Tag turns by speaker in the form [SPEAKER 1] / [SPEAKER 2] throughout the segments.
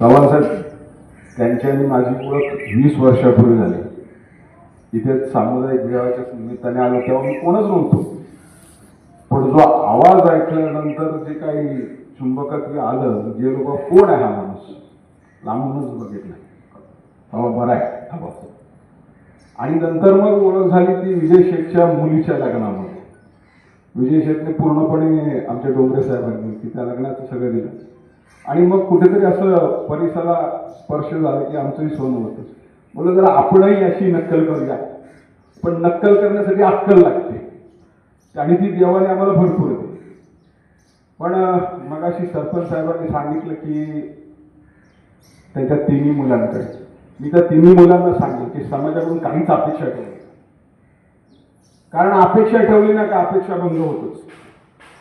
[SPEAKER 1] चव्हाण साहेब त्यांची आणि माझी ओळख 20 वर्षापूर्वी झाली. इथे सामुदायिक विवाहाच्या निमित्ताने आलो तेव्हा मी कोणच नव्हतो, पण जो आवाज ऐकल्यानंतर जे काही चुंबकत्व आलं, जे लोक कोण आहे हा माणूस लांबूनच बघितलं, तेव्हा बरा आहे हा बस. आणि नंतर मग ओळख झाली ती विजय शेठच्या मुलीच्या लग्नामध्ये. विजय शेठने पूर्णपणे आमच्या डोंगरे साहेबांनी की त्या लग्नाचं सगळं दिलं. आणि मग कुठेतरी असं परिसराला स्पर्श झाला की आमचंही सोनं होतं. बोललं जरा आपणही अशी नक्कल करूया, पण नक्कल करण्यासाठी अक्कल लागते आणि ती देवाने आम्हाला भरपूर होते. पण मगाशी सरपंच साहेबांनी सांगितलं की त्यांच्या तिन्ही मुलांकडे, मी त्या तिन्ही मुलांना सांगेन की समाजाकडून काहीच अपेक्षा ठेवली, कारण अपेक्षा ठेवली ना का अपेक्षा भंग होतोच.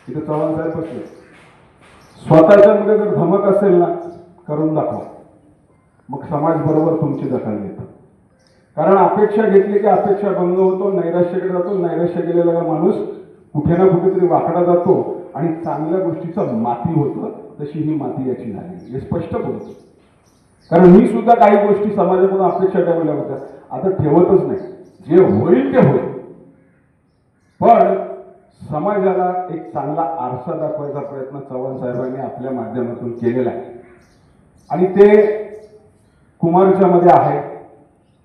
[SPEAKER 1] तिथे चव्हाण साहेब बसले, स्वतःच्या मध्ये जर धमक असेल ना करून दाखवा, मग समाज बरोबर तुमची दखल घेतो. कारण अपेक्षा घेतली की अपेक्षा भंग होतो, नैराश्याकडे जातो. नैराश्य गेलेला माणूस कुठे ना कुठेतरी वाकडा जातो आणि चांगल्या गोष्टीचं माती होतं. तशी ही माती याची झाली, हे स्पष्ट बोलतो. कारण मी सुद्धा काही गोष्टी समाजाकडून अपेक्षा ठेवल्या होत्या, आता ठेवतच नाही. जे होईल ते होईल, पण समाजाला एक चांगला आरसा दाखवायचा प्रयत्न चव्हाण साहेबांनी आपल्या माध्यमातून केलेला आहे. आणि ते कुमारच्या मध्ये आहे,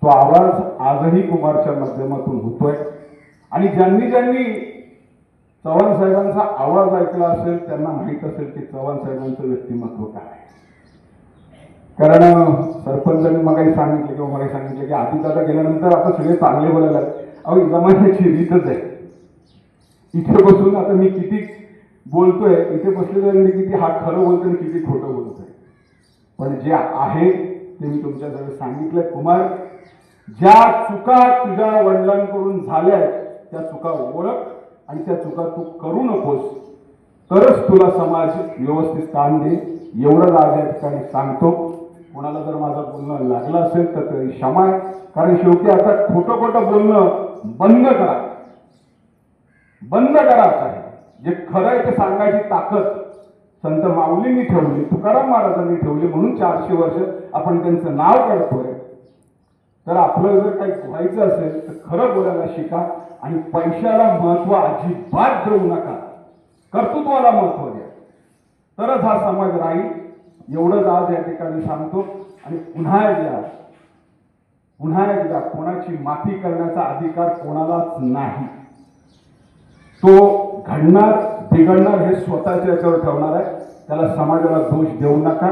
[SPEAKER 1] तो आवाज आजही कुमारच्या माध्यमातून होतोय. आणि ज्यांनी ज्यांनी चव्हाण साहेबांचा आवाज ऐकला असेल त्यांना माहीत असेल की चव्हाण साहेबांचं व्यक्तिमत्व काय आहे. कारण सरपंचांनी मगाही सांगितलं की आधी दादा गेल्यानंतर आता सगळे चांगले बोलायला. अहो जमान्याची रीतच आहे. इथे बसून आता मी किती बोलतोय, इथे बसलेल्या मी किती हा खरं बोलतोय आणि किती खोटं बोलतोय, पण जे आहे ते मी तुमच्याकडे सांगितलंय. कुमार, ज्या चुका तुझ्या वडिलांकडून झाल्या त्या चुका ओळख आणि त्या चुका तू करू नकोस, तरच तुला समाज व्यवस्थित काम दे. एवढं आज या ठिकाणी सांगतो. कोणाला जर माझं बोलणं लागलं असेल तर तरी क्षमा आहे. कारण शेवटी आता खोटं खोटं बोलणं बंद करा, बंद करा. आहे जे खरं आहे ते सांगायची ताकद संत माऊलींनी ठेवली, तुकाराम महाराजांनी ठेवली. म्हणून 400 वर्ष आपण त्यांचं नाव काढतोय. तर आपलं जर काही व्हायचं असेल तर खरं बोलायला शिका आणि पैशाला महत्व अजिबात देऊ नका, कर्तृत्वाला महत्व द्या, तरच हा समाज राहील. एवढंच आज या ठिकाणी सांगतो. आणि पुन्हा एकदा कोणाची माफी करण्याचा अधिकार कोणालाच नाही. तो घडणार बिघडणार हे स्वतःच्या याच्यावर ठेवणार आहे. त्याला समाजाला दोष देऊ नका.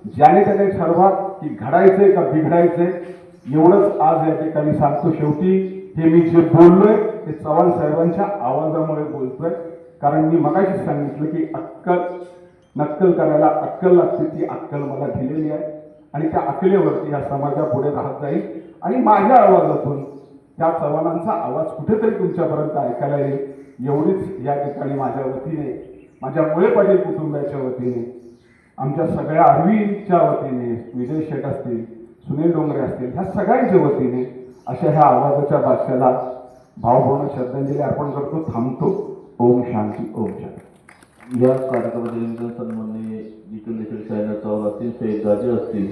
[SPEAKER 1] ज्याने त्याने ठरवा की घडायचंय का बिघडायचंय, एवढंच आज या ठिकाणी सांगतो. शेवटी हे मी जे बोललोय ते चव्हाण साहेबांच्या आवाजामुळे बोलतोय. कारण मी मगाशी सांगितलं की नक्कल करायला अक्कल लागते. ती अक्कल मला दिलेली आहे आणि त्या अक्कलेवरती हा समाजापुढे राहत जाईल. आणि माझ्या आवाजातून त्या चव्हाणांचा आवाज कुठेतरी तुमच्यापर्यंत ऐकायला येईल. एवढीच या ठिकाणी माझ्या वतीने, माझ्या मुळे पाटील कुटुंबाच्या वतीने, आमच्या सगळ्या आर्वीच्या वतीने, विजय शेठ असतील, सुनील डोंगरे असतील, ह्या सगळ्यांच्या वतीने अशा ह्या आवाजाच्या भाषेला भावपूर्ण श्रद्धांजली अर्पण करतो. थांबतो. ओम शांती. ओम शांती.
[SPEAKER 2] या कार्यक्रमाचे सन्माननीय जितेंद्र शेठ साहेब असतील, शहीद राजे असतील.